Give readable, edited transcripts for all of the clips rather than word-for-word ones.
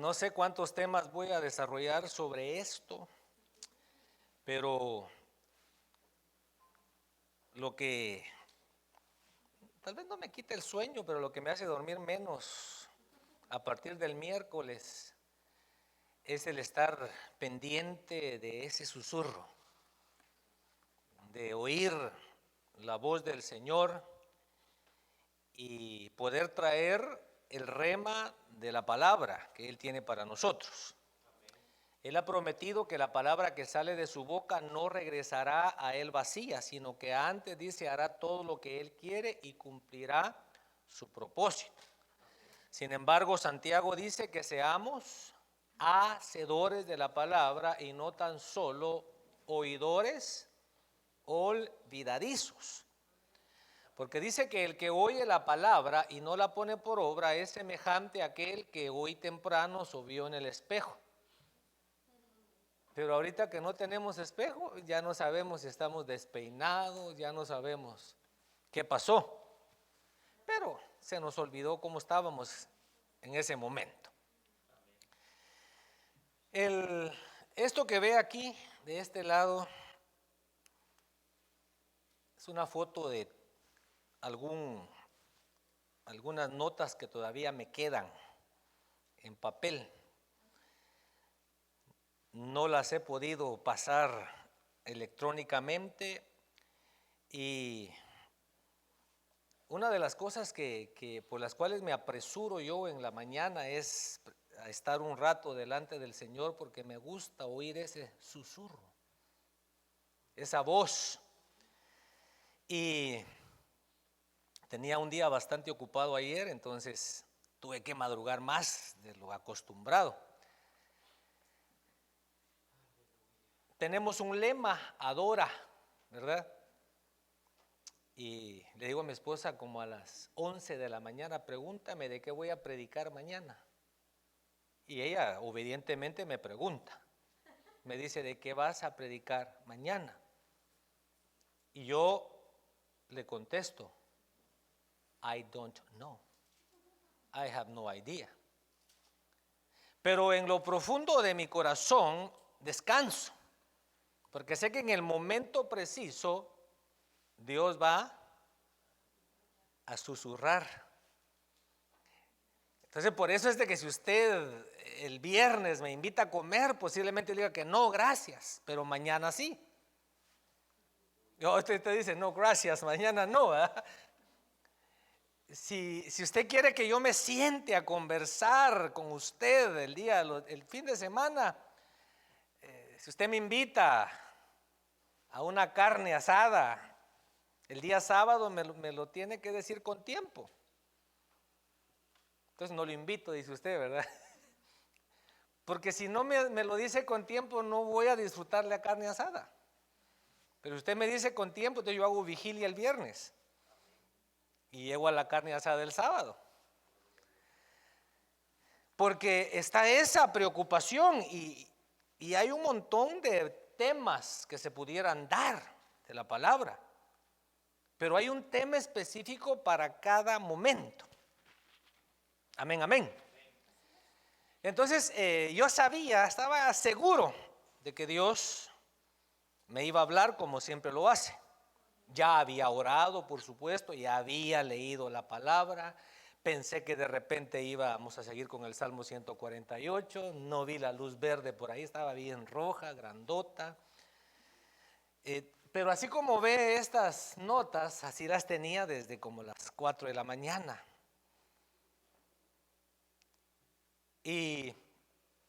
No sé cuántos temas voy a desarrollar sobre esto, pero lo que tal vez no me quite el sueño, pero lo que me hace dormir menos a partir del miércoles es el estar pendiente de ese susurro, de oír la voz del Señor y poder traer el rema de la palabra que Él tiene para nosotros. Él ha prometido que la palabra que sale de su boca no regresará a Él vacía, sino que antes dice hará todo lo que Él quiere y cumplirá su propósito. Sin embargo, Santiago dice que seamos hacedores de la palabra y no tan solo oidores olvidadizos. Porque dice que el que oye la palabra y no la pone por obra es semejante a aquel que hoy temprano se vio en el espejo. Pero ahorita que no tenemos espejo, ya no sabemos si estamos despeinados, ya no sabemos qué pasó. Pero se nos olvidó cómo estábamos en ese momento. Esto que ve aquí, de este lado, es una foto de algunas notas que todavía me quedan en papel. No las he podido pasar electrónicamente y una de las cosas por las cuales me apresuro yo en la mañana es a estar un rato delante del Señor porque me gusta oír ese susurro, esa voz. Y tenía un día bastante ocupado ayer, entonces tuve que madrugar más de lo acostumbrado. Tenemos un lema, adora, ¿verdad? Y le digo a mi esposa como a las 11 de la mañana, pregúntame de qué voy a predicar mañana. Y ella obedientemente me pregunta, me dice, ¿de qué vas a predicar mañana? Y yo le contesto, I don't know, I have no idea. Pero en lo profundo de mi corazón descanso, porque sé que en el momento preciso Dios va a susurrar. Entonces por eso es de que si usted el viernes me invita a comer, posiblemente le diga que no, gracias, pero mañana sí. Usted dice, no, gracias, mañana no, ¿verdad? Si usted quiere que yo me siente a conversar con usted el fin de semana, si usted me invita a una carne asada, el día sábado me lo tiene que decir con tiempo. Entonces no lo invito, dice usted, ¿verdad? Porque si no me lo dice con tiempo, no voy a disfrutar la carne asada. Pero usted me dice con tiempo, entonces yo hago vigilia el viernes y llego a la carne asada el sábado. Porque está esa preocupación y hay un montón de temas que se pudieran dar de la palabra. Pero hay un tema específico para cada momento. Amén, amén. Entonces yo estaba seguro de que Dios me iba a hablar como siempre lo hace. Ya había orado, por supuesto, ya había leído la palabra. Pensé que de repente íbamos a seguir con el Salmo 148. No vi la luz verde por ahí, estaba bien roja, grandota. Pero así como ve estas notas, así las tenía desde como las 4 de la mañana. Y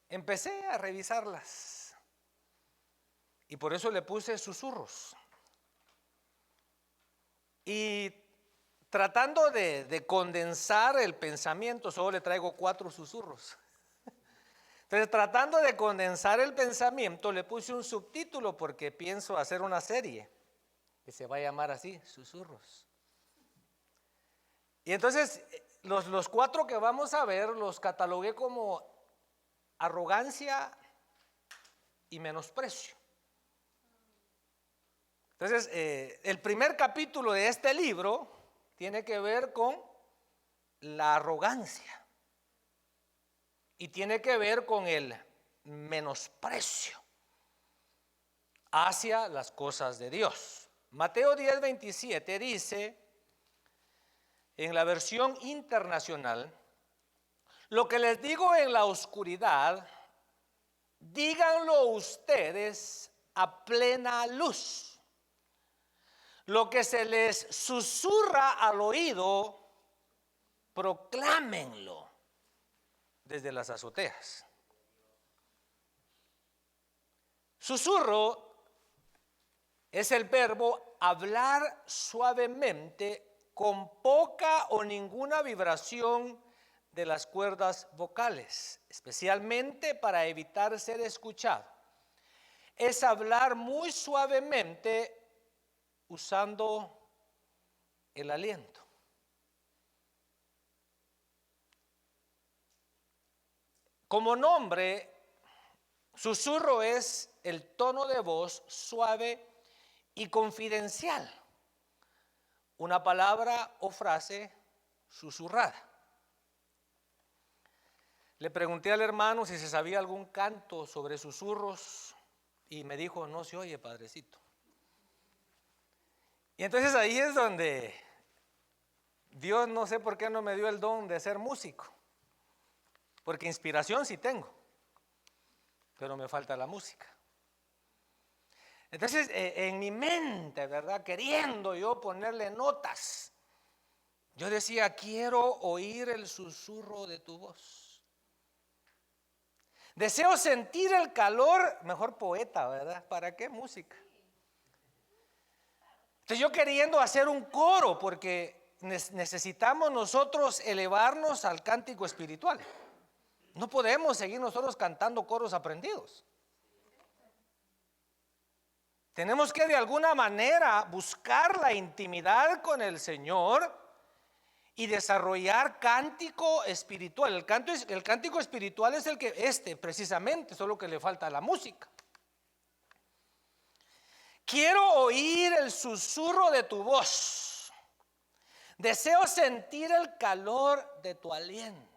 empecé a revisarlas. Y por eso le puse susurros. Y tratando de condensar el pensamiento, solo le traigo 4 susurros. Entonces, tratando de condensar el pensamiento, le puse un subtítulo porque pienso hacer una serie que se va a llamar así, Susurros. Y entonces, los 4 que vamos a ver los catalogué como arrogancia y menosprecio. Entonces, el primer capítulo de este libro tiene que ver con la arrogancia. y tiene que ver con el menosprecio hacia las cosas de Dios. Mateo 10:27 dice, en la versión internacional: lo que les digo en la oscuridad, díganlo ustedes a plena luz. Lo que se les susurra al oído, proclámenlo desde las azoteas. Susurro es el verbo hablar suavemente con poca o ninguna vibración de las cuerdas vocales, especialmente para evitar ser escuchado. Es hablar muy suavemente usando el aliento. Como nombre, susurro es el tono de voz suave y confidencial, una palabra o frase susurrada. Le pregunté al hermano si se sabía algún canto sobre susurros y me dijo: no se oye, padrecito. Y entonces ahí es donde Dios, no sé por qué no me dio el don de ser músico, porque inspiración sí tengo, pero me falta la música. Entonces en mi mente, ¿verdad?, queriendo yo ponerle notas, yo decía: quiero oír el susurro de tu voz. Deseo sentir el calor, mejor poeta, ¿verdad? ¿Para qué música? Entonces yo queriendo hacer un coro, porque necesitamos nosotros elevarnos al cántico espiritual. No podemos seguir nosotros cantando coros aprendidos. Tenemos que de alguna manera buscar la intimidad con el Señor y desarrollar cántico espiritual. El cántico espiritual es el que precisamente, solo que le falta la música. Quiero oír el susurro de tu voz. Deseo sentir el calor de tu aliento.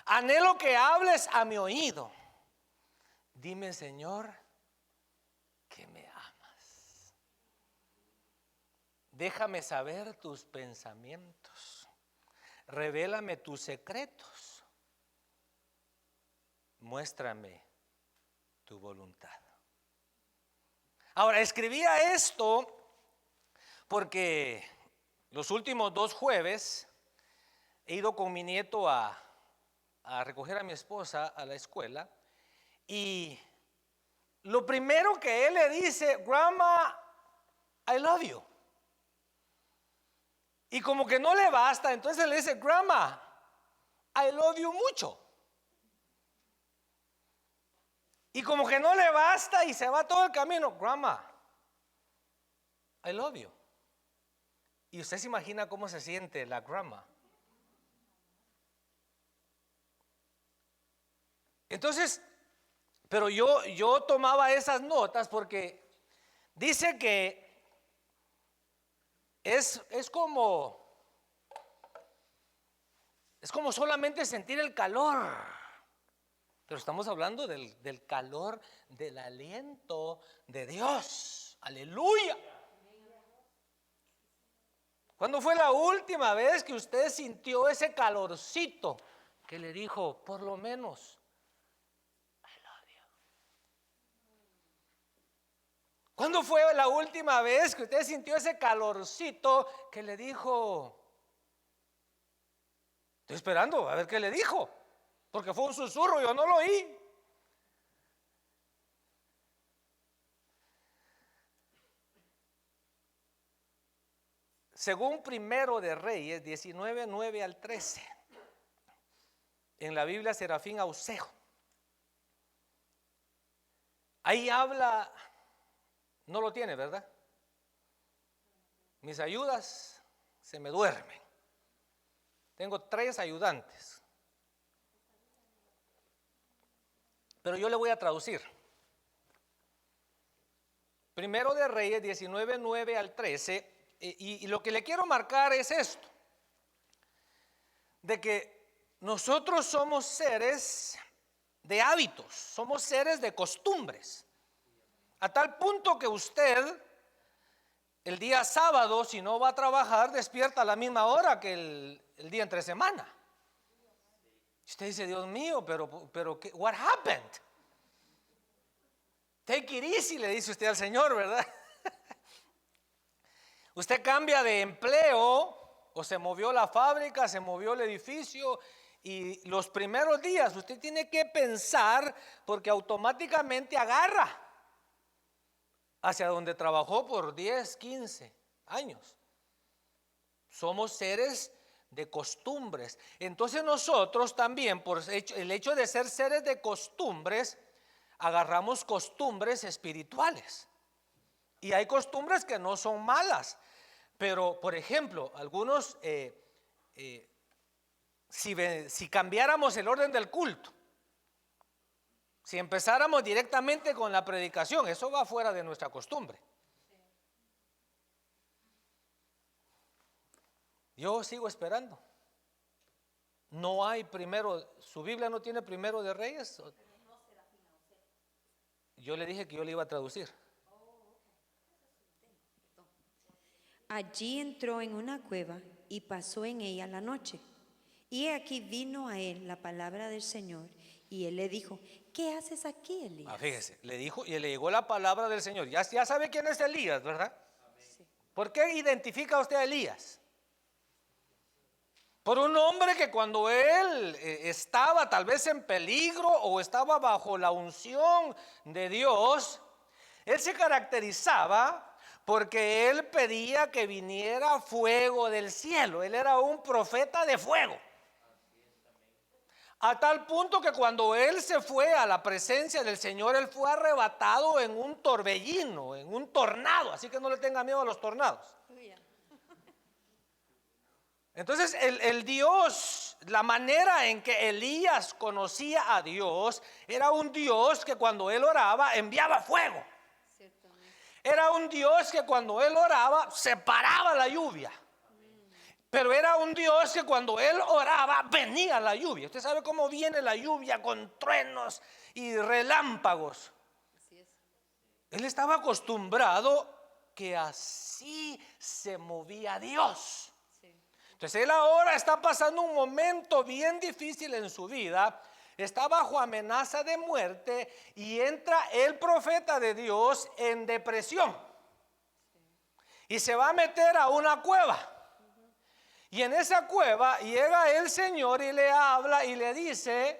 Anhelo que hables a mi oído. Dime, Señor, que me amas. Déjame saber tus pensamientos. Revélame tus secretos. Muéstrame tu voluntad. Ahora, escribía esto porque los últimos 2 jueves he ido con mi nieto a recoger a mi esposa a la escuela, y lo primero que él le dice: Grandma, I love you. Y como que no le basta, entonces le dice: Grandma, I love you mucho. Y como que no le basta y se va todo el camino: Grandma, I love you. Y usted se imagina cómo se siente la grandma. Entonces, pero yo tomaba esas notas porque dice que es como solamente sentir el calor. Pero estamos hablando del calor del aliento de Dios. Aleluya. ¿Cuándo fue la última vez que usted sintió ese calorcito que le dijo, por lo menos, I love you? ¿Cuándo fue la última vez que usted sintió ese calorcito que le dijo? Estoy esperando a ver qué le dijo, porque fue un susurro, yo no lo oí. Según Primero de Reyes 19, 9 al 13, en la Biblia Serafín Ausejo, ahí habla, no lo tiene, ¿verdad? Mis ayudas se me duermen. Tengo 3 ayudantes, pero yo le voy a traducir. Primero de Reyes 19, 9 al 13. Y lo que le quiero marcar es esto, de que nosotros somos seres de hábitos, somos seres de costumbres. A tal punto que usted, el día sábado, si no va a trabajar, despierta a la misma hora que el día entre semana. Usted dice, Dios mío, pero what happened? Take it easy, le dice usted al Señor, ¿verdad? Usted cambia de empleo, o se movió la fábrica, se movió el edificio, y los primeros días usted tiene que pensar, porque automáticamente agarra hacia donde trabajó por 10, 15 años. Somos seres de costumbres. Entonces nosotros también, por el hecho de ser seres de costumbres, agarramos costumbres espirituales. Y hay costumbres que no son malas, pero por ejemplo, algunos, si cambiáramos el orden del culto, si empezáramos directamente con la predicación, eso va fuera de nuestra costumbre. Yo sigo esperando. No hay primero, su Biblia no tiene primero de Reyes. Yo le dije que yo le iba a traducir. Allí entró en una cueva y pasó en ella la noche. Y aquí vino a él la palabra del Señor, y él le dijo: ¿qué haces aquí, Elías? Fíjese, le dijo y le llegó la palabra del Señor. Ya sabe quién es Elías, ¿verdad? Sí. ¿Por qué identifica usted a Elías? Por un hombre que cuando él estaba tal vez en peligro o estaba bajo la unción de Dios, él se caracterizaba porque él pedía que viniera fuego del cielo. Él era un profeta de fuego. A tal punto que cuando él se fue a la presencia del Señor, él fue arrebatado en un torbellino, en un tornado. Así que no le tenga miedo a los tornados. Entonces el Dios, la manera en que Elías conocía a Dios, era un Dios que cuando él oraba enviaba fuego. Era un Dios que cuando él oraba separaba la lluvia. Pero era un Dios que cuando él oraba venía la lluvia. Usted sabe cómo viene la lluvia con truenos y relámpagos. Así es. Él estaba acostumbrado que así se movía Dios. Entonces él ahora está pasando un momento bien difícil en su vida, está bajo amenaza de muerte y entra el profeta de Dios en depresión y se va a meter a una cueva. Y en esa cueva llega el Señor y le habla y le dice: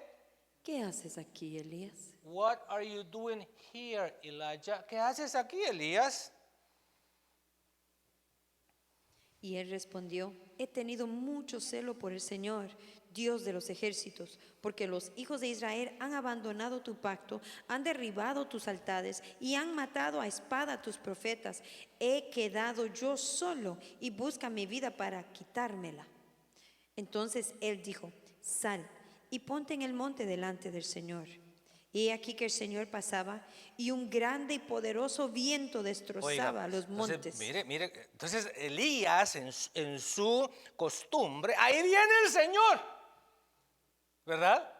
¿qué haces aquí, Elías? What are you doing here, Elijah? ¿Qué haces aquí, Elías? Y él respondió: he tenido mucho celo por el Señor, Dios de los ejércitos, porque los hijos de Israel han abandonado tu pacto, han derribado tus altares y han matado a espada a tus profetas. He quedado yo solo y busca mi vida para quitármela. Entonces él dijo: sal y ponte en el monte delante del Señor. Y he aquí que el Señor pasaba, y un grande y poderoso viento destrozaba los montes. Entonces, mire, entonces Elías en su costumbre, ahí viene el Señor, ¿verdad?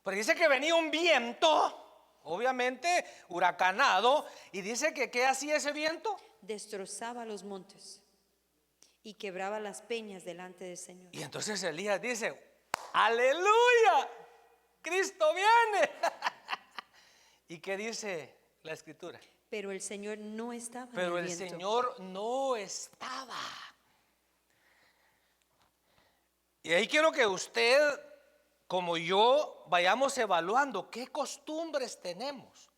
Porque dice que venía un viento, obviamente huracanado, y dice que ¿qué hacía ese viento? Destrozaba los montes y quebraba las peñas delante del Señor. Y entonces Elías dice: ¡aleluya! ¡Cristo viene! ¿Y qué dice la escritura? Pero el Señor no estaba Pero en el viento. Señor no estaba. Y ahí quiero que usted, como yo, vayamos evaluando qué costumbres tenemos.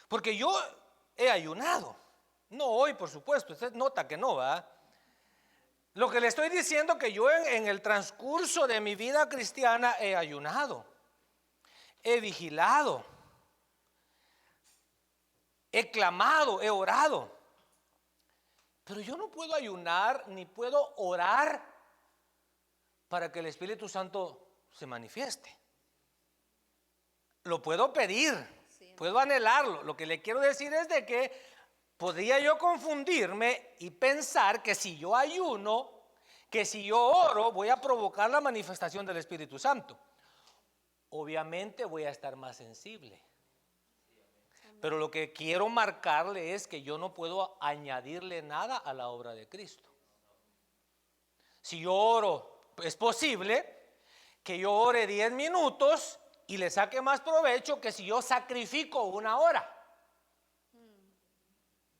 Porque yo he ayunado. No hoy, por supuesto. Usted nota que no, ¿verdad? Lo que le estoy diciendo que yo en el transcurso de mi vida cristiana he ayunado. He vigilado. He clamado, he orado. Pero yo no puedo ayunar ni puedo orar para que el Espíritu Santo se manifieste. Lo puedo pedir, puedo anhelarlo. Lo que le quiero decir es de que podría yo confundirme y pensar que si yo ayuno, que si yo oro voy a provocar la manifestación del Espíritu Santo. Obviamente voy a estar más sensible. Pero lo que quiero marcarle es que yo no puedo añadirle nada a la obra de Cristo. Si yo oro, es posible que yo ore 10 minutos y le saque más provecho que si yo sacrifico 1 hora.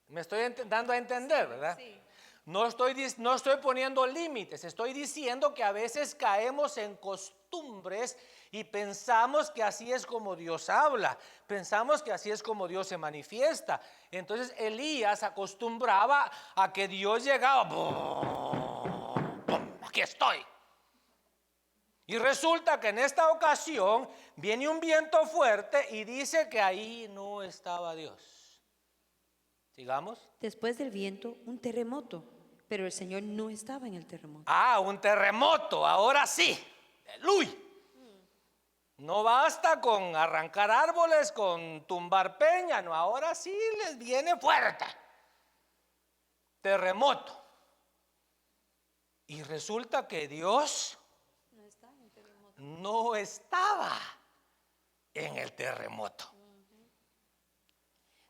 Me estoy dando a entender, ¿verdad? Sí. No estoy poniendo límites, estoy diciendo que a veces caemos en costumbres y pensamos que así es como Dios habla, pensamos que así es como Dios se manifiesta. Entonces Elías acostumbraba a que Dios llegaba, ¡bum! ¡Bum! Aquí estoy. Y resulta que en esta ocasión viene un viento fuerte y dice que ahí no estaba Dios. Sigamos. Después del viento, un terremoto, pero el Señor no estaba en el terremoto. Ah, un terremoto, ahora sí. ¡Aleluya! No basta con arrancar árboles, con tumbar peña, no, ahora sí les viene fuerte. Terremoto. Y resulta que Dios no estaba en el terremoto.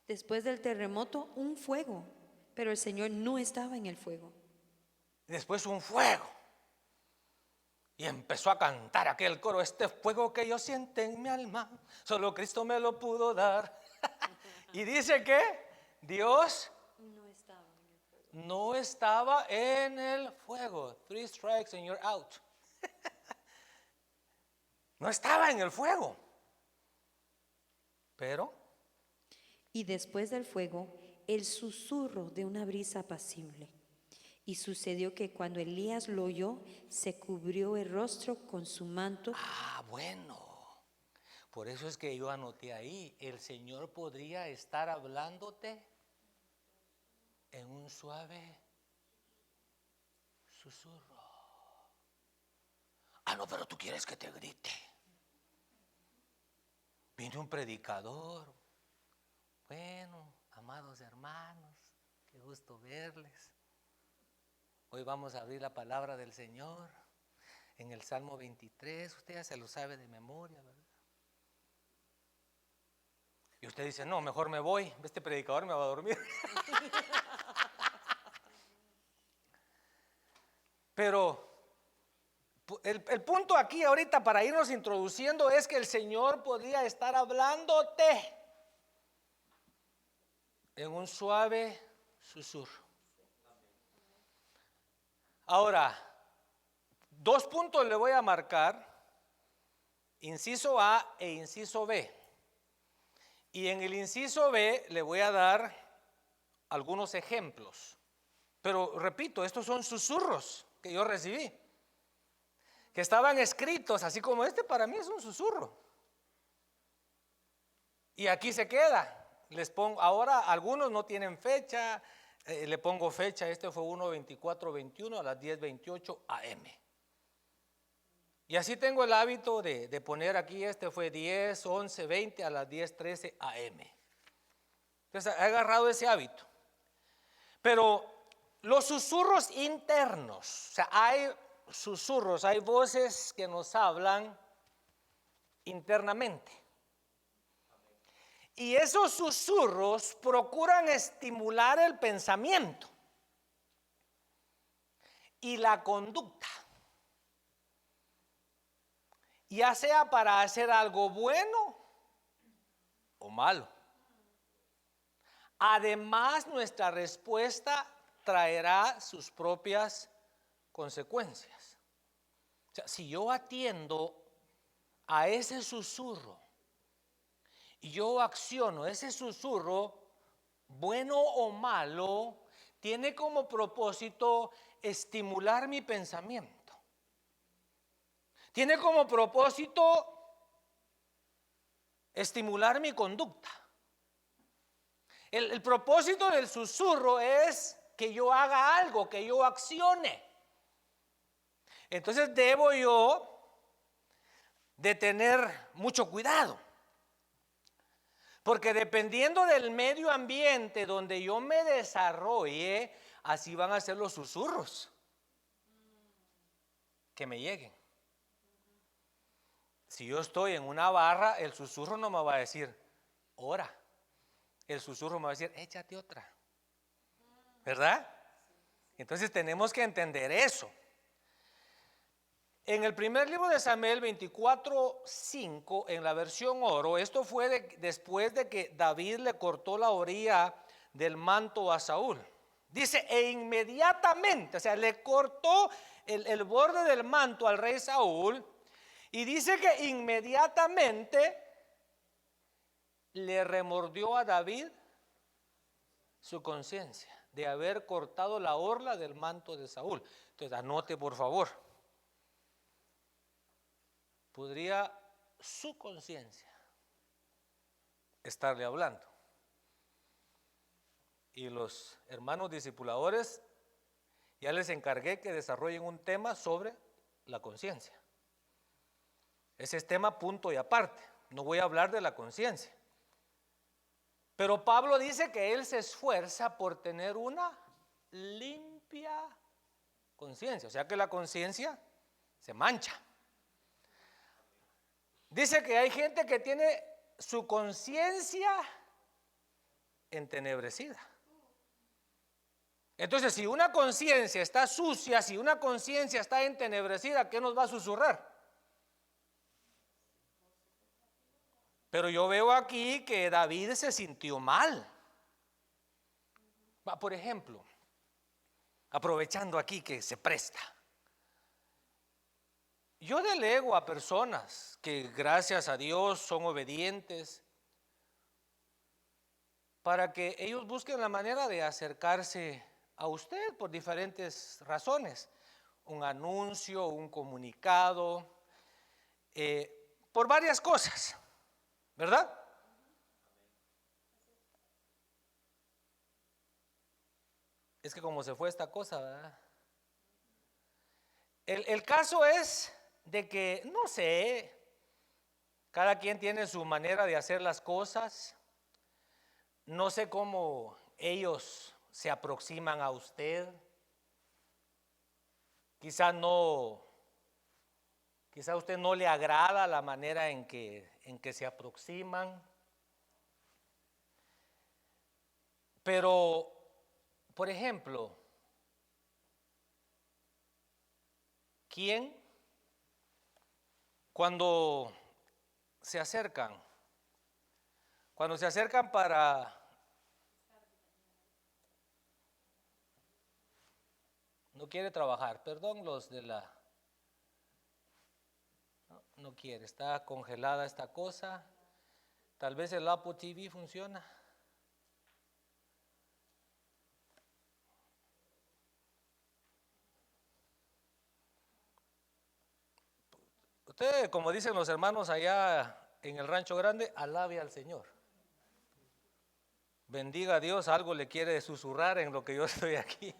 Después del terremoto, un fuego, pero el Señor no estaba en el fuego. Después un fuego. Y empezó a cantar aquel coro: este fuego que yo siento en mi alma, solo Cristo me lo pudo dar. Y dice que Dios no estaba en el fuego. 3 strikes and you're out. No estaba en el fuego. Pero Y después del fuego, el susurro de una brisa apacible. Y sucedió que cuando Elías lo oyó, se cubrió el rostro con su manto. bueno, por eso es que yo anoté ahí: el Señor podría estar hablándote en un suave susurro. Ah, no, pero tú quieres que te grite. Viene un predicador. Bueno, amados hermanos, qué gusto verles. Hoy vamos a abrir la palabra del Señor en el Salmo 23. Usted ya se lo sabe de memoria, ¿verdad? Y usted dice: no, mejor me voy, este predicador me va a dormir. Pero el punto aquí ahorita, para irnos introduciendo, es que el Señor podría estar hablándote en un suave susurro. Ahora, 2 puntos le voy a marcar: inciso A e inciso B. Y en el inciso B le voy a dar algunos ejemplos. Pero repito, estos son susurros que yo recibí, que estaban escritos así como este. Para mí es un susurro. Y aquí se queda. Les pongo, ahora algunos no tienen fecha, le pongo fecha. Este fue 1/24/21 a las 10:28 AM. Y así tengo el hábito de poner aquí: este fue 10:11:20 a las 10:13 AM. Entonces he agarrado ese hábito. Pero los susurros internos, o sea, hay susurros, hay voces que nos hablan internamente. Y esos susurros procuran estimular el pensamiento y la conducta, ya sea para hacer algo bueno o malo. Además, nuestra respuesta traerá sus propias consecuencias. O sea, si yo atiendo a ese susurro y yo acciono ese susurro, bueno o malo, tiene como propósito estimular mi pensamiento. Tiene como propósito estimular mi conducta. El propósito del susurro es que yo haga algo, que yo accione. Entonces debo yo de tener mucho cuidado, porque dependiendo del medio ambiente donde yo me desarrolle, así van a ser los susurros. que me lleguen. Si yo estoy en una barra, el susurro no me va a decir, ora. El susurro me va a decir, échate otra. ¿Verdad? Entonces tenemos que entender eso. En el primer libro de Samuel 24:5, en la versión oro, esto fue después de que David le cortó la orilla del manto a Saúl. Dice, e inmediatamente, o sea, le cortó el borde del manto al rey Saúl, y dice que inmediatamente le remordió a David su conciencia de haber cortado la orla del manto de Saúl. Entonces, anote por favor. Podría su conciencia estarle hablando. Y los hermanos discipuladores ya les encargué que desarrollen un tema sobre la conciencia. Ese es tema punto y aparte. No voy a hablar de la conciencia. Pero Pablo dice que él se esfuerza por tener una limpia conciencia. O sea que la conciencia se mancha. Dice que hay gente que tiene su conciencia entenebrecida. Entonces, si una conciencia está sucia, si una conciencia está entenebrecida, ¿qué nos va a susurrar? Pero yo veo aquí que David se sintió mal. Por ejemplo, aprovechando aquí que se presta. Yo delego a personas que gracias a Dios son obedientes para que ellos busquen la manera de acercarse a usted por diferentes razones. Un anuncio, un comunicado, por varias cosas, ¿verdad? Es que como se fue esta cosa, ¿verdad? El caso es de que, no sé, cada quien tiene su manera de hacer las cosas. No sé cómo ellos se aproximan a usted. Quizá a usted no le agrada la manera en que se aproximan. Pero, por ejemplo, ¿quién cuando se acercan para no quiere trabajar, perdón, los de la no quiere, está congelada esta cosa, tal vez el Apple TV funciona. Usted, como dicen los hermanos allá en el Rancho Grande, alabe al Señor. Bendiga a Dios, algo le quiere susurrar en lo que yo estoy aquí.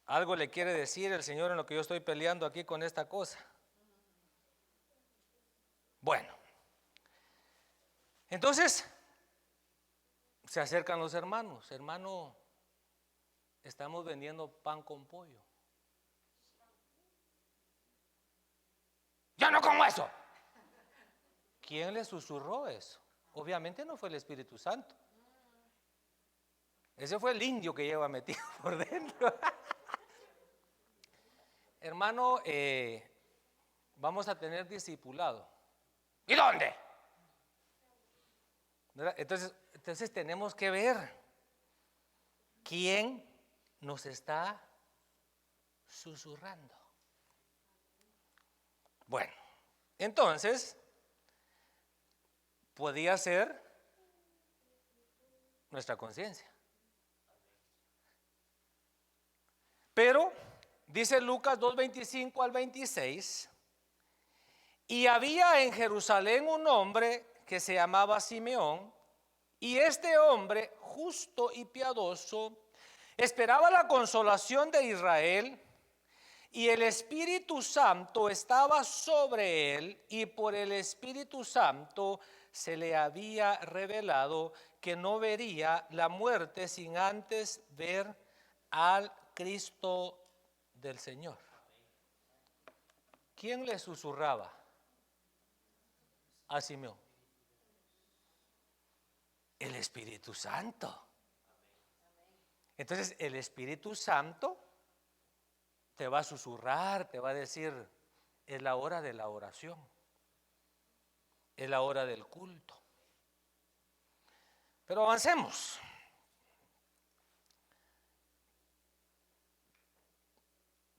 Algo le quiere decir el Señor en lo que yo estoy peleando aquí con esta cosa. Bueno, entonces se acercan los hermanos. Hermano, estamos vendiendo pan con pollo. Yo no como eso. ¿Quién le susurró eso? Obviamente no fue el Espíritu Santo. Ese fue el indio que lleva metido por dentro. Hermano, vamos a tener discipulado. ¿Y dónde? ¿Verdad? Entonces tenemos que ver quién nos está susurrando. Bueno, entonces podía ser nuestra conciencia. Pero dice Lucas 2:25 al 26, y había en Jerusalén un hombre que se llamaba Simeón, y este hombre, justo y piadoso, esperaba la consolación de Israel, y el Espíritu Santo estaba sobre él, y por el Espíritu Santo se le había revelado que no vería la muerte sin antes ver al Cristo del Señor. ¿Quién le susurraba a Simeón? El Espíritu Santo. Entonces el Espíritu Santo te va a susurrar, te va a decir, es la hora de la oración, es la hora del culto. Pero avancemos.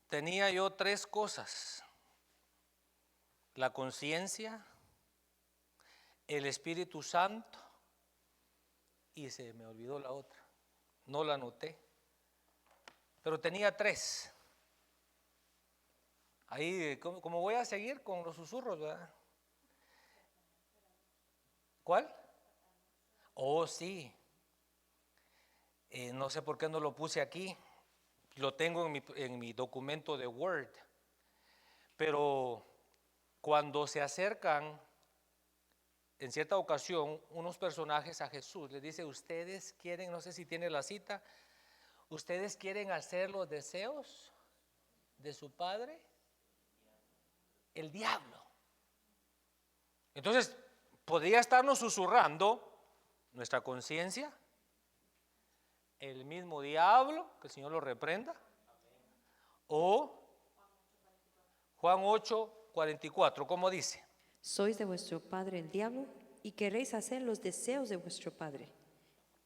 Tenía yo 3 cosas: la conciencia, el Espíritu Santo, y se me olvidó la otra, no la anoté, pero tenía 3. Ahí, como voy a seguir con los susurros, ¿verdad? ¿Cuál? Oh, sí. No sé por qué no lo puse aquí. Lo tengo en mi documento de Word. Pero cuando se acercan, en cierta ocasión, unos personajes a Jesús, les dice, ustedes quieren, no sé si tiene la cita, ustedes quieren hacer los deseos de su padre, el diablo. Entonces, podría estarnos susurrando nuestra conciencia, el mismo diablo, que el Señor lo reprenda, o Juan 8:44, ¿cómo dice? Sois de vuestro padre el diablo y queréis hacer los deseos de vuestro padre.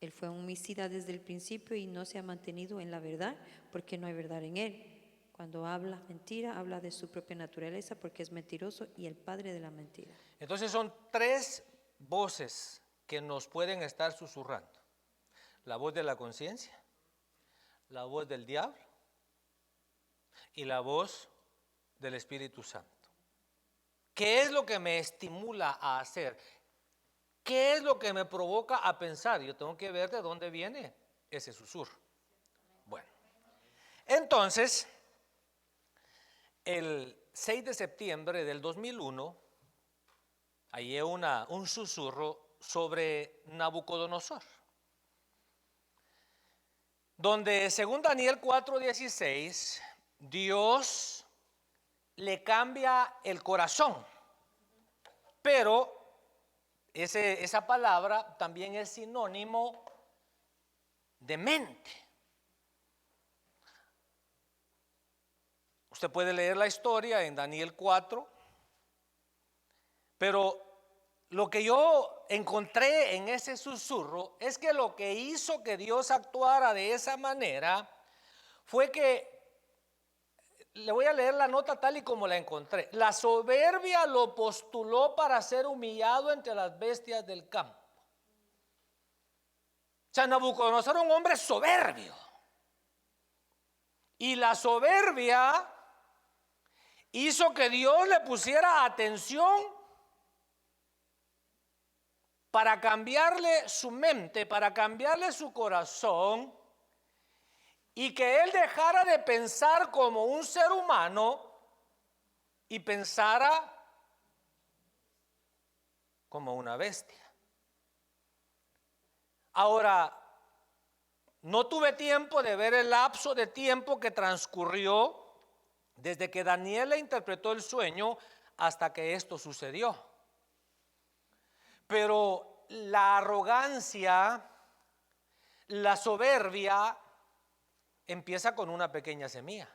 Él fue un homicida desde el principio y no se ha mantenido en la verdad porque no hay verdad en él. Cuando habla mentira, habla de su propia naturaleza porque es mentiroso y el padre de la mentira. Entonces son 3 voces que nos pueden estar susurrando: la voz de la conciencia, la voz del diablo y la voz del Espíritu Santo. ¿Qué es lo que me estimula a hacer? ¿Qué es lo que me provoca a pensar? Yo tengo que ver de dónde viene ese susurro. Bueno, entonces, el 6 de septiembre del 2001, hallé un susurro sobre Nabucodonosor, donde según Daniel 4:16, Dios le cambia el corazón, pero esa palabra también es sinónimo de mente. Usted puede leer la historia en Daniel 4, pero lo que yo encontré en ese susurro es que lo que hizo que Dios actuara de esa manera fue que, le voy a leer la nota tal y como la encontré: la soberbia lo postuló para ser humillado entre las bestias del campo. O sea, Nabucodonosor era un hombre soberbio. Y la soberbia hizo que Dios le pusiera atención para cambiarle su mente, para cambiarle su corazón, y que él dejara de pensar como un ser humano y pensara como una bestia. Ahora, no tuve tiempo de ver el lapso de tiempo que transcurrió desde que Daniel le interpretó el sueño hasta que esto sucedió. Pero la arrogancia, la soberbia, empieza con una pequeña semilla.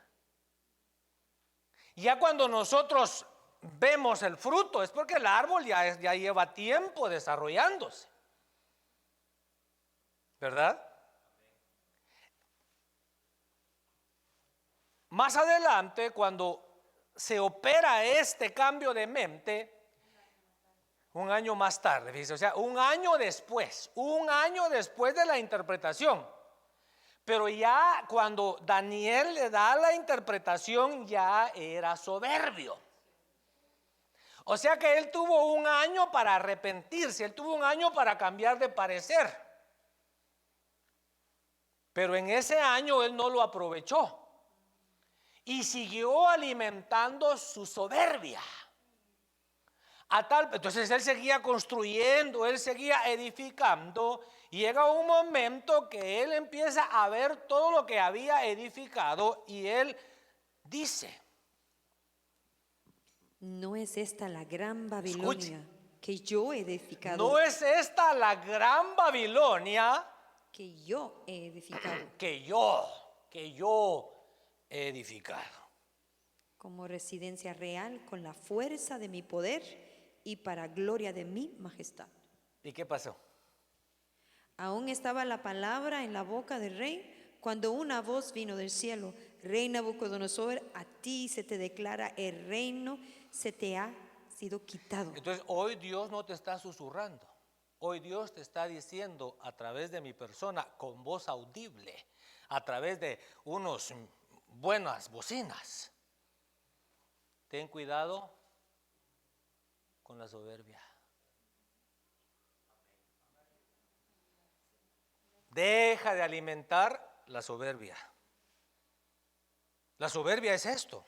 Ya cuando nosotros vemos el fruto es porque el árbol ya lleva tiempo desarrollándose, ¿verdad? Más adelante, cuando se opera este cambio de mente, un año más tarde, fíjese, o sea, un año después de la interpretación. Pero ya cuando Daniel le da la interpretación, ya era soberbio. O sea que él tuvo un año para arrepentirse, él tuvo un año para cambiar de parecer. Pero en ese año él no lo aprovechó y siguió alimentando su soberbia. Entonces él seguía construyendo, él seguía edificando, y llega un momento que él empieza a ver todo lo que había edificado y él dice, ¿no es esta la gran escuche, Babilonia que yo he edificado? ¿no es esta la gran Babilonia Que yo he edificado que yo he edificado? como residencia real con la fuerza de mi poder y para gloria de mi majestad. ¿Y qué pasó? Aún estaba la palabra en la boca del rey cuando una voz vino del cielo: Rey Nabucodonosor, a ti se te declara el reino, se te ha sido quitado. Entonces hoy Dios no te está susurrando, hoy Dios te está diciendo a través de mi persona con voz audible, a través de unos buenas bocinas. Ten cuidado con la soberbia. Deja de alimentar la soberbia. La soberbia es esto.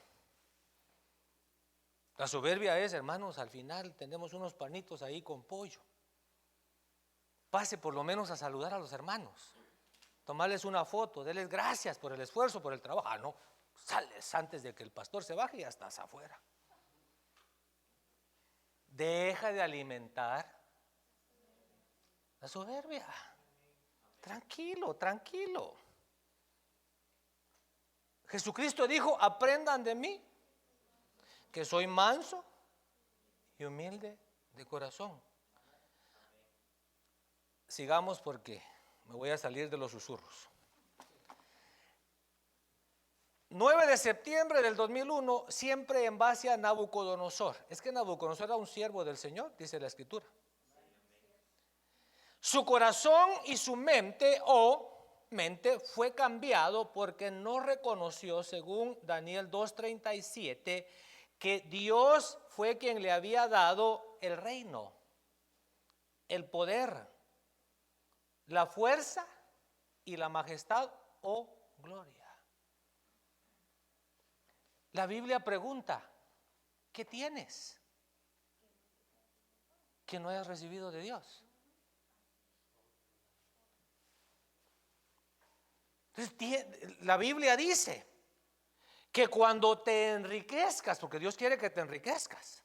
La soberbia es, hermanos, al final tenemos unos panitos ahí con pollo. Pase por lo menos a saludar a los hermanos. Tomarles una foto, denles gracias por el esfuerzo, por el trabajo. Ah, no, sales antes de que el pastor se baje y ya estás afuera. Deja de alimentar la soberbia. Tranquilo, tranquilo. Jesucristo dijo, aprendan de mí, que soy manso y humilde de corazón. Sigamos porque me voy a salir de los susurros. 9 de septiembre del 2001, siempre en base a Nabucodonosor. Es que Nabucodonosor era un siervo del Señor, dice la Escritura. Su corazón y su mente fue cambiado porque no reconoció, según Daniel 2:37, que Dios fue quien le había dado el reino, el poder, la fuerza y la majestad o gloria. La Biblia pregunta, ¿qué tienes que no hayas recibido de Dios? Entonces, la Biblia dice que cuando te enriquezcas, porque Dios quiere que te enriquezcas,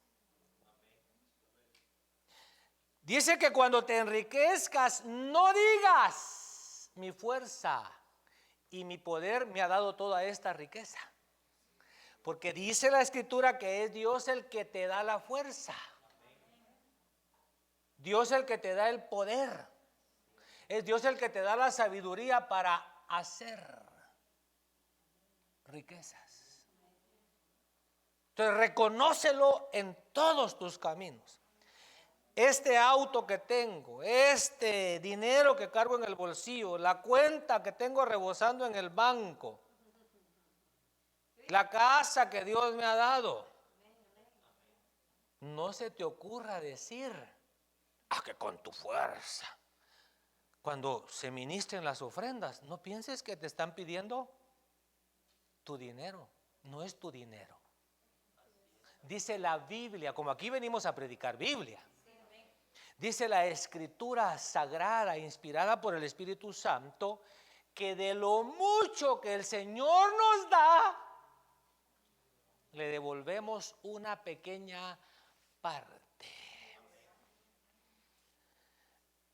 dice que cuando te enriquezcas, no digas, mi fuerza y mi poder me ha dado toda esta riqueza. Porque dice la Escritura que es Dios el que te da la fuerza. Dios el que te da el poder. Es Dios el que te da la sabiduría para hacer riquezas. Entonces reconócelo en todos tus caminos. Este auto que tengo, este dinero que cargo en el bolsillo, la cuenta que tengo rebosando en el banco, la casa que Dios me ha dado. No se te ocurra decir, que con tu fuerza. Cuando se ministren las ofrendas, no pienses que te están pidiendo tu dinero. No es tu dinero. Dice la Biblia, como aquí venimos a predicar Biblia, dice la Escritura sagrada, inspirada por el Espíritu Santo, que de lo mucho que el Señor nos da, le devolvemos una pequeña parte.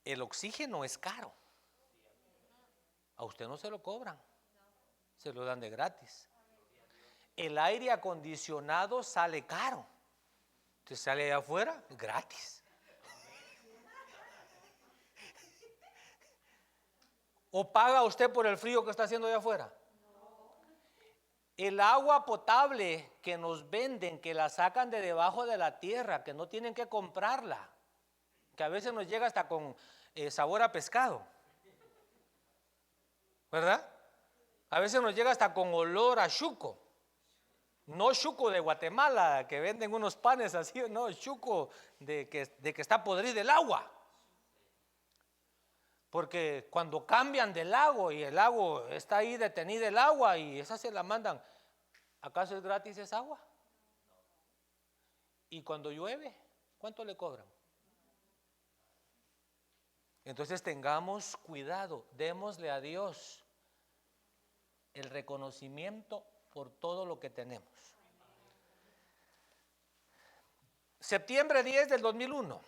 El oxígeno es caro. A usted no se lo cobran, se lo dan de gratis. El aire acondicionado sale caro. Usted sale allá afuera gratis. ¿O paga usted por el frío que está haciendo allá afuera? El agua potable que nos venden, que la sacan de debajo de la tierra, que no tienen que comprarla, que a veces nos llega hasta con sabor a pescado, ¿verdad? A veces nos llega hasta con olor a chuco. No chuco de Guatemala, que venden unos panes así, no, chuco de que está podrido el agua. Porque cuando cambian de lago y el lago está ahí detenida el agua y esa se la mandan, ¿acaso es gratis esa agua? Y cuando llueve, ¿Cuánto le cobran? Entonces tengamos cuidado, démosle a Dios el reconocimiento por todo lo que tenemos. Septiembre 10 del 2001.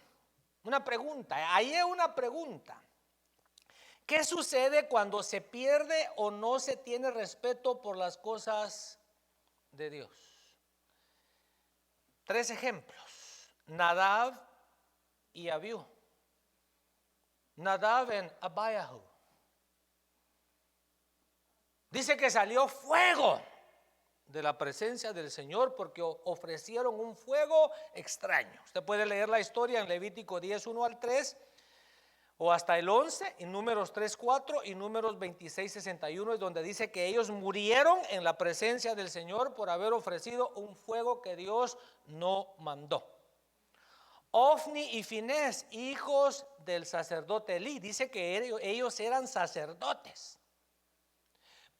Una pregunta, ahí es una pregunta. ¿Qué sucede cuando se pierde o no se tiene respeto por las cosas de Dios? 3 ejemplos. Nadab y Abiú. Nadab en Abiahu. Dice que salió fuego de la presencia del Señor porque ofrecieron un fuego extraño. Usted puede leer la historia en Levítico 10, 1 al 3 o hasta el 11, en Números 3, 4 y Números 26, 61 es donde dice que ellos murieron en la presencia del Señor por haber ofrecido un fuego que Dios no mandó. Ofni y Finés, hijos del sacerdote Elí, dice que ellos eran sacerdotes,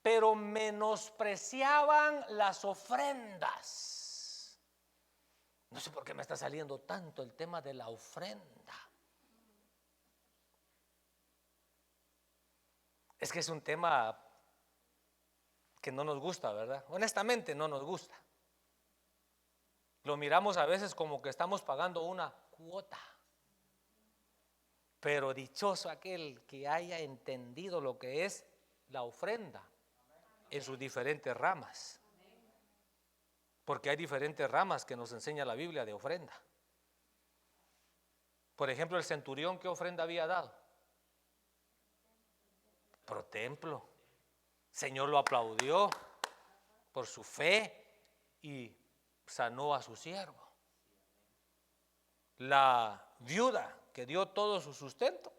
pero menospreciaban las ofrendas. No sé por qué me está saliendo tanto el tema de la ofrenda. Es que es un tema que no nos gusta, ¿verdad? Honestamente no nos gusta. Lo miramos a veces como que estamos pagando una cuota. Pero dichoso aquel que haya entendido lo que es la ofrenda en sus diferentes ramas. Porque hay diferentes ramas que nos enseña la Biblia de ofrenda. Por ejemplo, el centurión, ¿qué ofrenda había dado? Pro templo. El Señor lo aplaudió por su fe y sanó a su siervo. La viuda que dio todo su sustento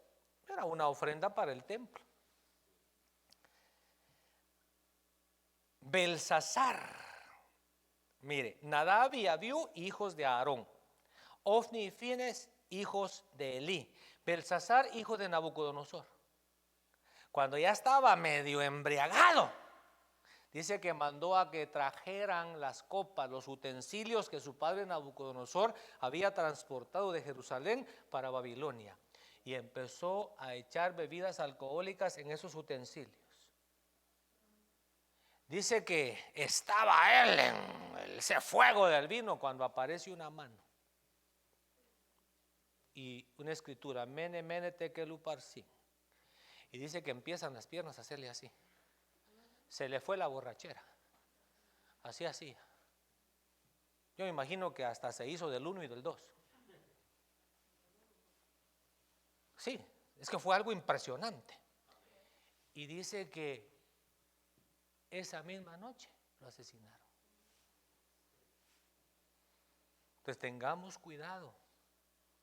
era una ofrenda para el templo. Belsasar, mire, Nadab y Abiú, hijos de Aarón. Ofni y Finés, hijos de Elí. Belsasar, hijo de Nabucodonosor. Cuando ya estaba medio embriagado, dice que mandó a que trajeran las copas, los utensilios que su padre Nabucodonosor había transportado de Jerusalén para Babilonia. Y empezó a echar bebidas alcohólicas en esos utensilios. Dice que estaba él en ese fuego del vino cuando aparece una mano. Y una escritura, mene, mene, tekel uparsin. Y dice que empiezan las piernas a hacerle así. Se le fue la borrachera. Así hacía. Yo me imagino que hasta se hizo del 1 y del 2. Sí, es que fue algo impresionante. Y dice que esa misma noche lo asesinaron. Entonces tengamos cuidado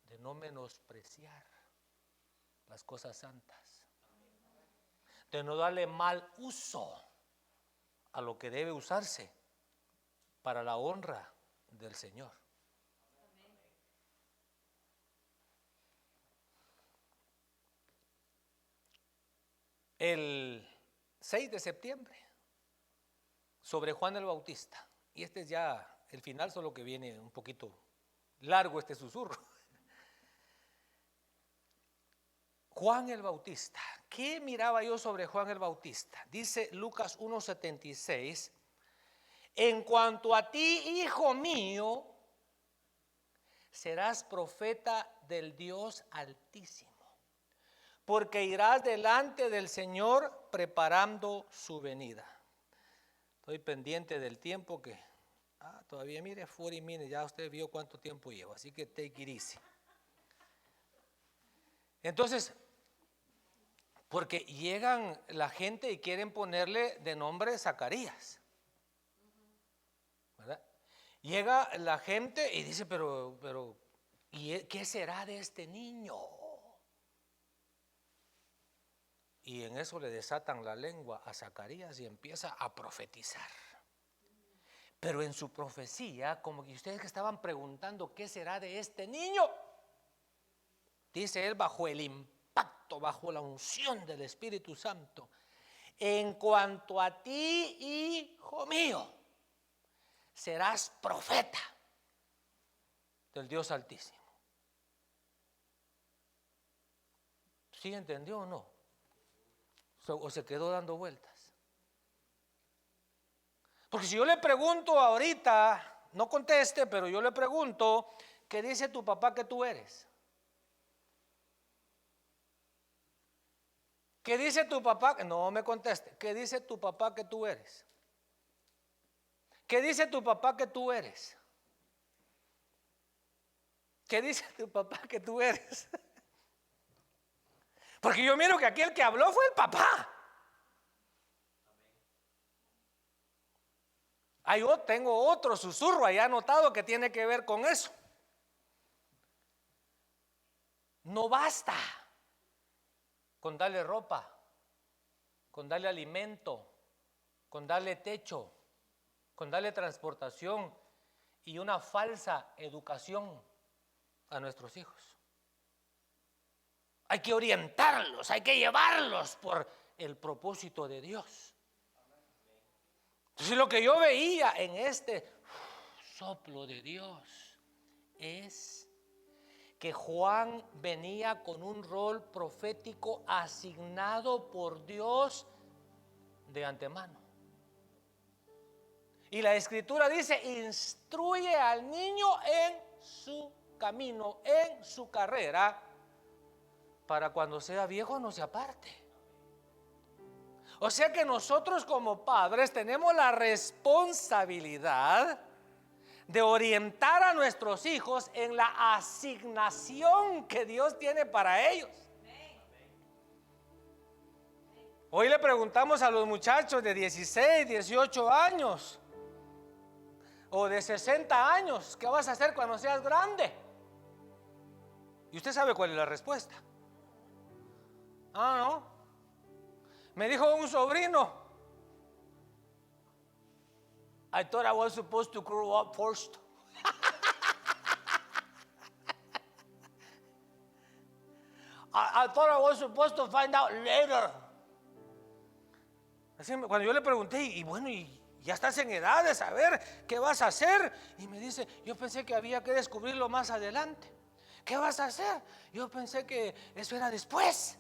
de no menospreciar las cosas santas, de no darle mal uso a lo que debe usarse para la honra del Señor. El 6 de septiembre, sobre Juan el Bautista, y este es ya el final, solo que viene un poquito largo este susurro. Juan el Bautista, ¿qué miraba yo sobre Juan el Bautista? Dice Lucas 1:76, en cuanto a ti, hijo mío, serás profeta del Dios Altísimo, porque irás delante del Señor preparando su venida. Estoy pendiente del tiempo que, todavía mire, 40 minutes, ya usted vio cuánto tiempo llevo, así que take it easy. Entonces, porque llegan la gente y quieren ponerle de nombre Zacarías, ¿verdad? Llega la gente y dice, pero ¿y qué será de este niño? Y en eso le desatan la lengua a Zacarías y empieza a profetizar. Pero en su profecía, como que ustedes que estaban preguntando qué será de este niño, dice él bajo el impacto, bajo la unción del Espíritu Santo, en cuanto a ti, hijo mío, serás profeta del Dios Altísimo. ¿Sí entendió o no? ¿O se quedó dando vueltas? Porque si yo le pregunto ahorita, no conteste, pero yo le pregunto, ¿qué dice tu papá que tú eres? ¿Qué dice tu papá? No me conteste. ¿Qué dice tu papá que tú eres? ¿Qué dice tu papá que tú eres? ¿Qué dice tu papá que tú eres? Porque yo miro que aquí el que habló fue el papá. Yo tengo otro susurro allá anotado que tiene que ver con eso. No basta con darle ropa, con darle alimento, con darle techo, con darle transportación y una falsa educación a nuestros hijos. Hay que orientarlos, hay que llevarlos por el propósito de Dios. Entonces lo que yo veía en este soplo de Dios es que Juan venía con un rol profético asignado por Dios de antemano. Y la escritura dice, instruye al niño en su camino, en su carrera, para cuando sea viejo no se aparte. O sea que nosotros como padres tenemos la responsabilidad de orientar a nuestros hijos en la asignación que Dios tiene para ellos. Hoy le preguntamos a los muchachos de 16, 18 años o de 60 años, ¿qué vas a hacer cuando seas grande? Y usted sabe cuál es la respuesta. No. Me dijo un sobrino, I thought I was supposed to grow up first. I thought I was supposed to find out later. Así, cuando yo le pregunté, y bueno, y ya estás en edad de saber qué vas a hacer, y me dice, yo pensé que había que descubrirlo más adelante. ¿Qué vas a hacer? Yo pensé que eso era después.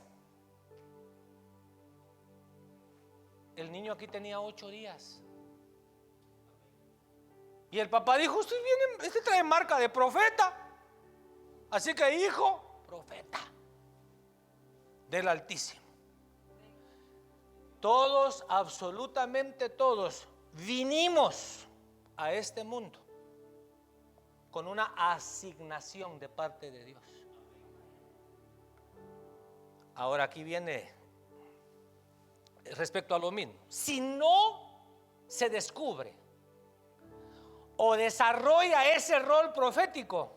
El niño aquí tenía 8 días. Y el papá dijo, usted viene, este trae marca de profeta. Así que hijo, profeta del Altísimo. Todos, absolutamente todos, vinimos a este mundo con una asignación de parte de Dios. Ahora aquí viene respecto a lo mismo. Si no se descubre o desarrolla ese rol profético,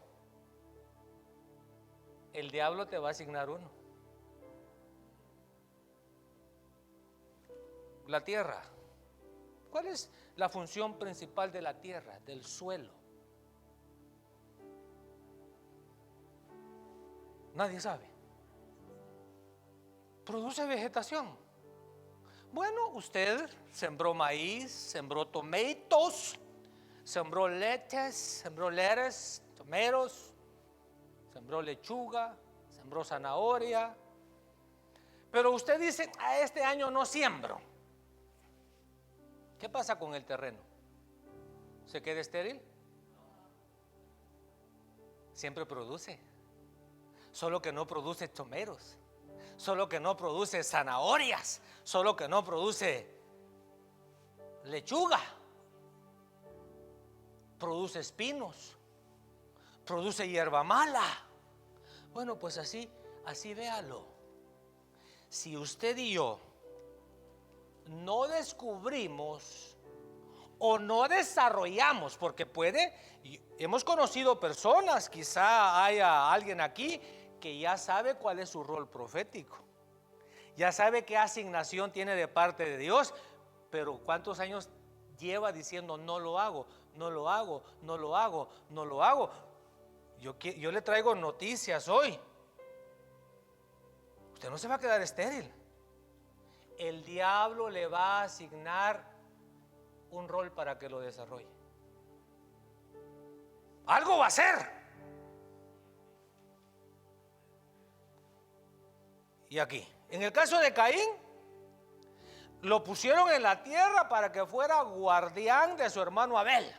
el diablo te va a asignar uno. La tierra. ¿Cuál es la función principal de la tierra, del suelo? Nadie sabe. Produce vegetación. Bueno, usted sembró maíz, sembró tomatos, sembró lettuce, tomatos, sembró lechuga, sembró zanahoria. Pero usted dice, este año no siembro. ¿Qué pasa con el terreno? ¿Se queda estéril? Siempre produce. Solo que no produce tomatos, solo que no produce zanahorias, solo que no produce lechuga. Produce espinos, produce hierba mala. Bueno, pues así véalo. Si usted y yo no descubrimos o no desarrollamos, porque hemos conocido personas, quizá haya alguien aquí que ya sabe cuál es su rol profético, ya sabe qué asignación tiene de parte de Dios, pero ¿cuántos años lleva diciendo no lo hago, no lo hago, no lo hago, no lo hago? Yo le traigo noticias hoy. Usted no se va a quedar estéril. El diablo le va a asignar un rol para que lo desarrolle. Algo va a hacer. y aquí. En el caso de Caín, lo pusieron en la tierra para que fuera guardián de su hermano Abel.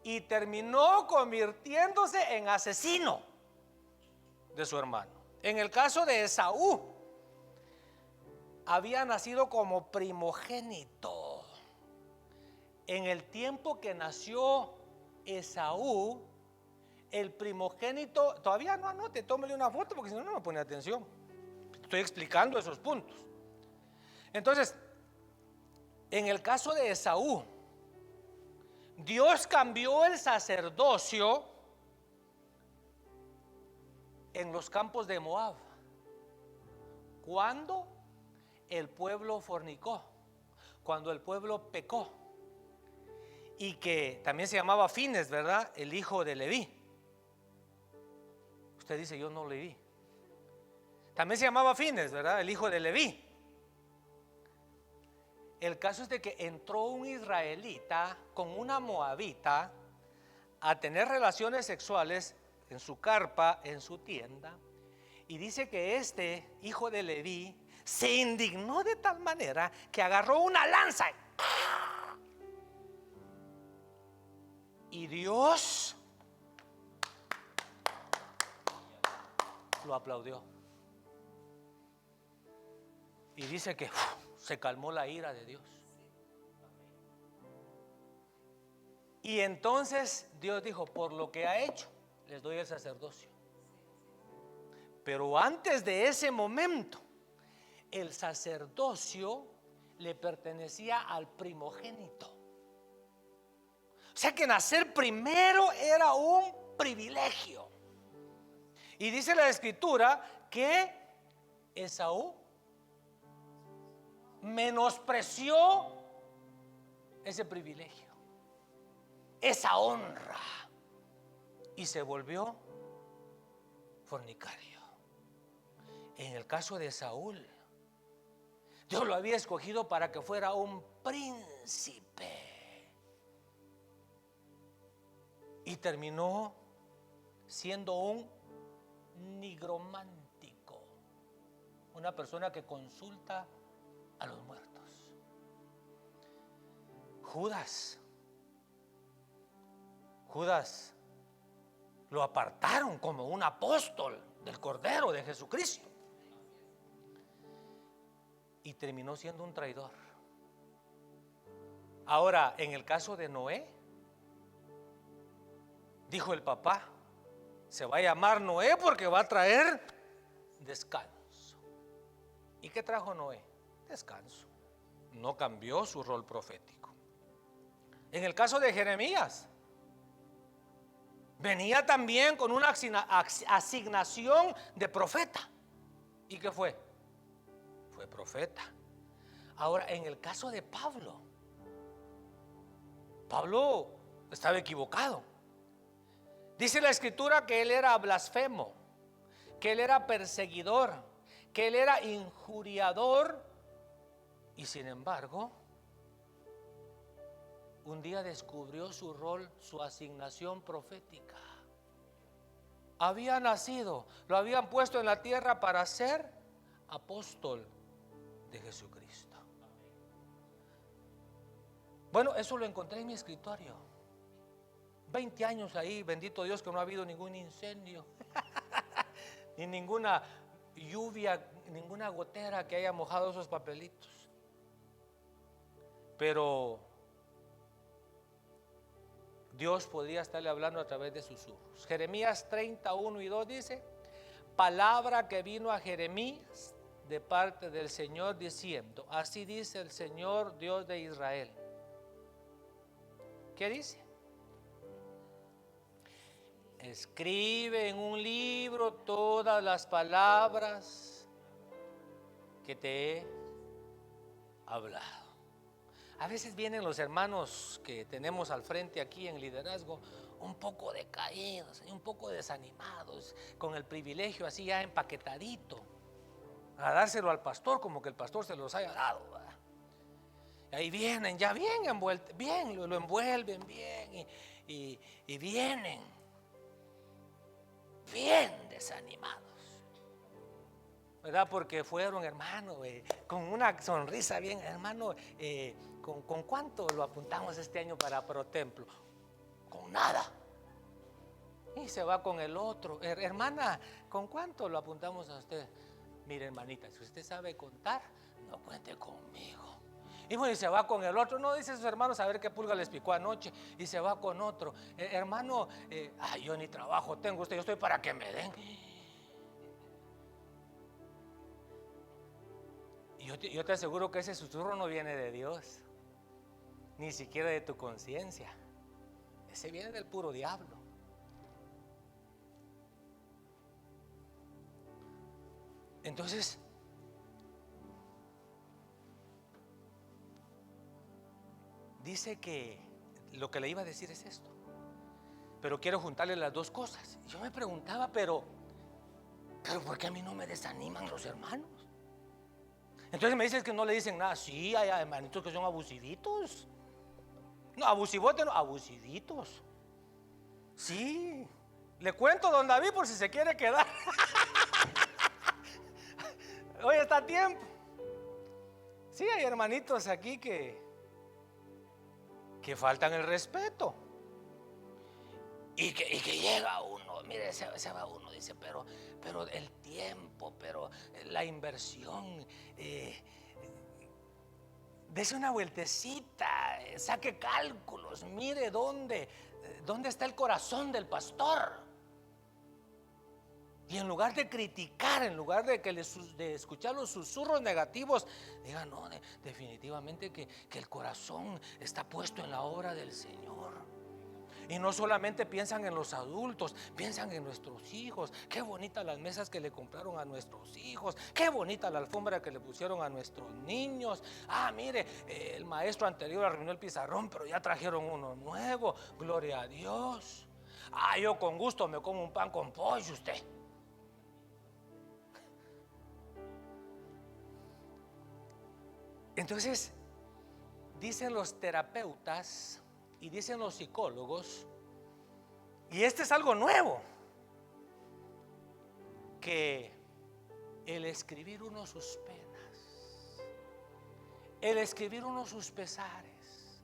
Y terminó convirtiéndose en asesino de su hermano. En el caso de Esaú, había nacido como primogénito. En el tiempo que nació Esaú, el primogénito, todavía no anote, tómele una foto porque si no, no me pone atención. Estoy explicando esos puntos. Entonces, en el caso de Esaú, Dios cambió el sacerdocio en los campos de Moab cuando el pueblo fornicó, cuando el pueblo pecó, y que también se llamaba Fines, ¿verdad? El hijo de Leví. Usted dice, yo no leí. También se llamaba Fines, ¿verdad? El hijo de Leví. El caso es de que entró un israelita con una moabita a tener relaciones sexuales en su carpa, en su tienda, y dice que este hijo de Leví se indignó de tal manera que agarró una lanza y Dios lo aplaudió. Y dice que se calmó la ira de Dios. Y entonces Dios dijo, por lo que ha hecho, les doy el sacerdocio. Pero antes de ese momento, el sacerdocio le pertenecía al primogénito. O sea que nacer primero era un privilegio. Y dice la escritura que Esaú menospreció ese privilegio, esa honra, y se volvió fornicario. En el caso de Saúl, Dios lo había escogido para que fuera un príncipe y terminó siendo un nigromántico, una persona que consulta a los muertos. Judas lo apartaron como un apóstol del Cordero de Jesucristo y terminó siendo un traidor. Ahora, en el caso de Noé, dijo el papá, se va a llamar Noé porque va a traer descanso. ¿Y qué trajo Noé? Descanso. No cambió su rol profético. En el caso de Jeremías, venía también con una asignación de profeta. ¿Y qué fue? Fue profeta. Ahora, en el caso de Pablo, Pablo estaba equivocado. Dice la escritura que él era blasfemo, que él era perseguidor, que él era injuriador, y sin embargo, un día descubrió su rol, su asignación profética. Había nacido, lo habían puesto en la tierra para ser apóstol de Jesucristo. Bueno, eso lo encontré en mi escritorio. 20 años ahí, bendito Dios que no ha habido ningún incendio, ni ninguna lluvia, ninguna gotera que haya mojado esos papelitos. Pero Dios podría estarle hablando a través de susurros. Jeremías 31:2 dice, palabra que vino a Jeremías de parte del Señor diciendo, así dice el Señor Dios de Israel. ¿Qué dice? Escribe en un libro todas las palabras que te he hablado. A veces vienen los hermanos que tenemos al frente aquí en liderazgo un poco decaídos, un poco desanimados, con el privilegio así ya empaquetadito, a dárselo al pastor como que el pastor se los haya dado, ¿verdad? Y ahí vienen ya bien envueltos, bien, lo envuelven bien y vienen bien desanimados. ¿verdad? Porque fueron, hermano, con una sonrisa bien, hermano, ¿con cuánto lo apuntamos este año para ProTemplo? Con nada. Y se va con el otro. Hermana, ¿con cuánto lo apuntamos a usted? Mire, hermanita, si usted sabe contar, no cuente conmigo. Y bueno, y se va con el otro. No dice a sus hermanos a ver qué pulga les picó anoche. Y se va con otro. Hermano, yo ni trabajo tengo, yo estoy para que me den. Y yo te aseguro que ese susurro no viene de Dios, ni siquiera de tu conciencia. Ese viene del puro diablo. Entonces, dice que lo que le iba a decir es esto, pero quiero juntarle las dos cosas. Yo me preguntaba, pero ¿por qué a mí no me desaniman los hermanos? Entonces me dices que no le dicen nada. Sí, hay hermanitos que son abusivitos. No, abusivotes no, abusivitos. Sí, le cuento, don David, por si se quiere quedar. Hoy está a tiempo. Sí, hay hermanitos aquí que faltan el respeto. Y que llega uno, mire, se va uno, dice, pero el tiempo, pero la inversión, dese una vueltecita, saque cálculos, mire dónde está el corazón del pastor. Y en lugar de criticar, en lugar de escuchar los susurros negativos, diga, no, definitivamente que el corazón está puesto en la obra del Señor. Y no solamente piensan en los adultos, piensan en nuestros hijos. Qué bonitas las mesas que le compraron a nuestros hijos, qué bonita la alfombra que le pusieron a nuestros niños. Mire, el maestro anterior arruinó el pizarrón, pero ya trajeron uno nuevo, gloria a Dios. Yo con gusto me como un pan con pollo, usted. Entonces, dicen los terapeutas y dicen los psicólogos, y este es algo nuevo, que el escribir uno sus penas, el escribir uno sus pesares,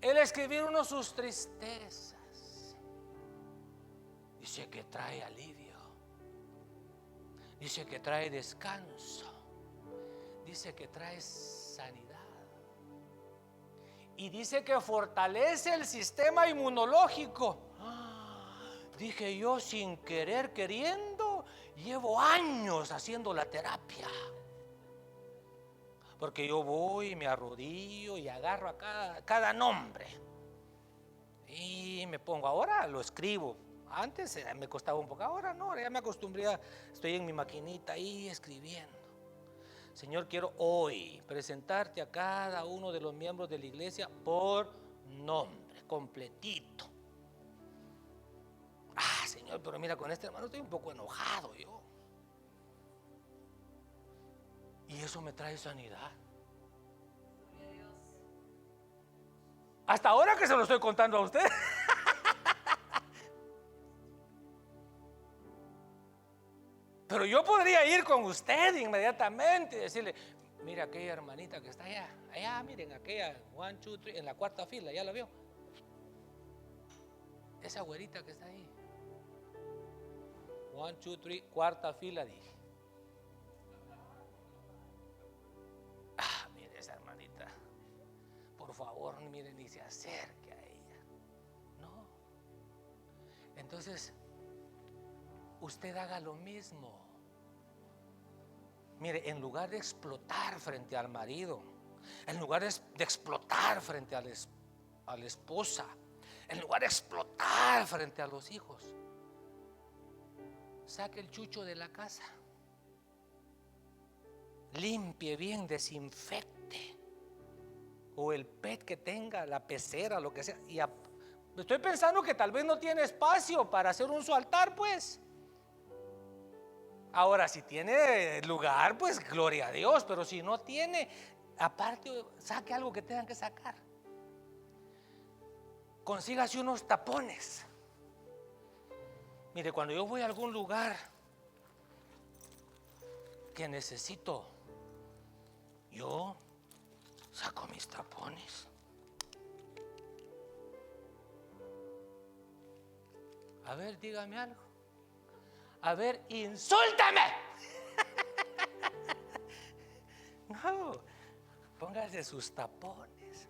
el escribir uno sus tristezas, dice que trae alivio, dice que trae descanso, dice que trae sanidad. Y dice que fortalece el sistema inmunológico. Dije yo, sin querer, queriendo, llevo años haciendo la terapia. Porque yo voy, me arrodillo y agarro a cada nombre. Y me pongo, ahora lo escribo. Antes me costaba un poco, ahora no, ya me acostumbré, estoy en mi maquinita ahí escribiendo. Señor, quiero hoy presentarte a cada uno de los miembros de la iglesia por nombre, completito. Señor, pero mira, con este hermano estoy un poco enojado yo. Y eso me trae sanidad. Hasta ahora que se lo estoy contando a usted. Pero yo podría ir con usted inmediatamente y decirle, mira aquella hermanita que está allá, miren aquella, 1, 2, 3, en la cuarta fila, ¿ya la vio? Esa güerita que está ahí. 1, 2, 3, cuarta fila, dije. Mire esa hermanita, por favor, mire, ni se acerque a ella. No. Entonces, usted haga lo mismo. Mire, en lugar de explotar frente al marido, en lugar de explotar frente a la esposa, en lugar de explotar frente a los hijos, saque el chucho de la casa, limpie bien, desinfecte, o el pet que tenga, la pecera, lo que sea. Y estoy pensando que tal vez no tiene espacio para hacer un su altar, pues. Ahora, si tiene lugar, pues gloria a Dios, pero si no tiene, aparte, saque algo que tengan que sacar. Consígase unos tapones. Mire, cuando yo voy a algún lugar que necesito, yo saco mis tapones. A ver, dígame algo. A ver, insúltame. No, póngase sus tapones.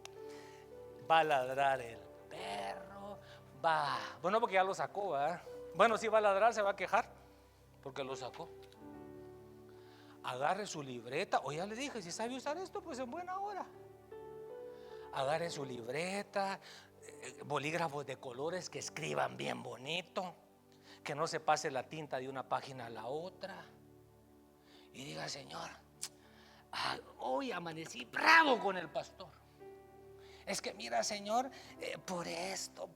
Va a ladrar el perro. Va. Bueno, porque ya lo sacó, ¿verdad? Bueno, si va a ladrar, se va a quejar porque lo sacó. Agarre su libreta. O ya le dije, si sabe usar esto, pues en buena hora. Agarre su libreta, bolígrafos de colores que escriban bien bonito, que no se pase la tinta de una página a la otra. Y diga, Señor, hoy amanecí bravo con el pastor. Es que mira, Señor, por esto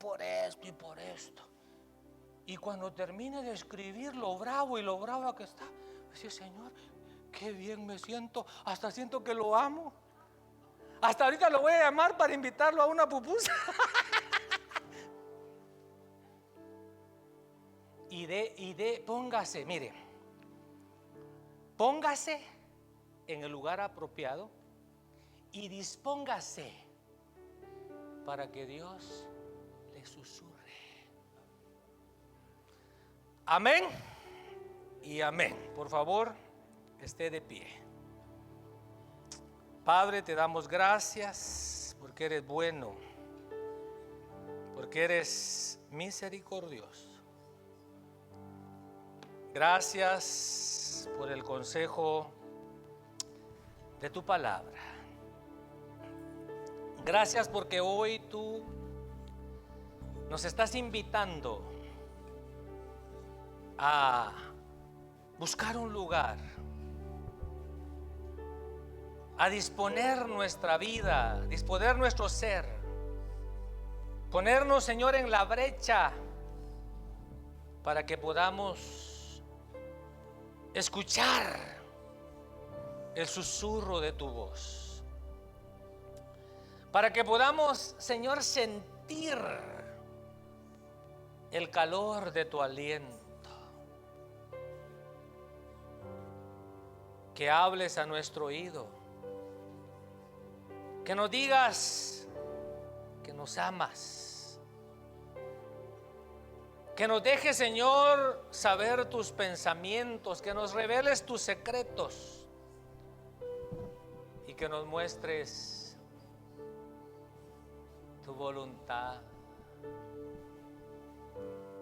y por esto. Y cuando termine de escribir lo bravo y lo brava que está, dice, Señor, qué bien me siento, hasta siento que lo amo. Hasta ahorita lo voy a llamar para invitarlo a una pupusa. Póngase, mire, póngase en el lugar apropiado y dispóngase para que Dios le susurre. Amén y amén. Por favor, esté de pie. Padre, te damos gracias porque eres bueno, porque eres misericordioso. Gracias por el consejo de tu palabra. Gracias porque hoy tú nos estás invitando a buscar un lugar, a disponer nuestra vida, disponer nuestro ser, ponernos, Señor, en la brecha para que podamos escuchar el susurro de tu voz, para que podamos, Señor, sentir el calor de tu aliento, que hables a nuestro oído, que nos digas que nos amas, que nos dejes, Señor, saber tus pensamientos, que nos reveles tus secretos y que nos muestres tu voluntad.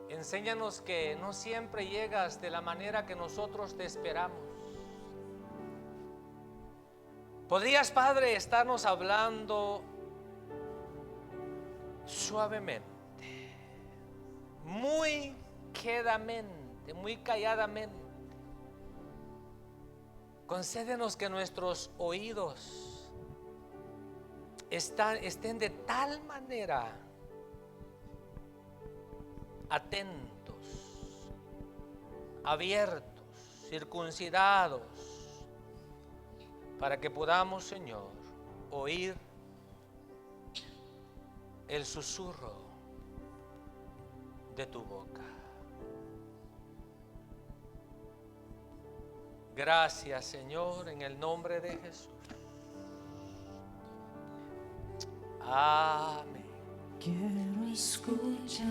Enséñanos que no siempre llegas de la manera que nosotros te esperamos. ¿Podrías, Padre, estarnos hablando suavemente, muy quedamente, muy calladamente? Concédenos que nuestros oídos estén de tal manera atentos, abiertos, circuncidados, para que podamos, Señor, oír el susurro de tu boca. Gracias, Señor, en el nombre de Jesús. Amén. Quiero escuchar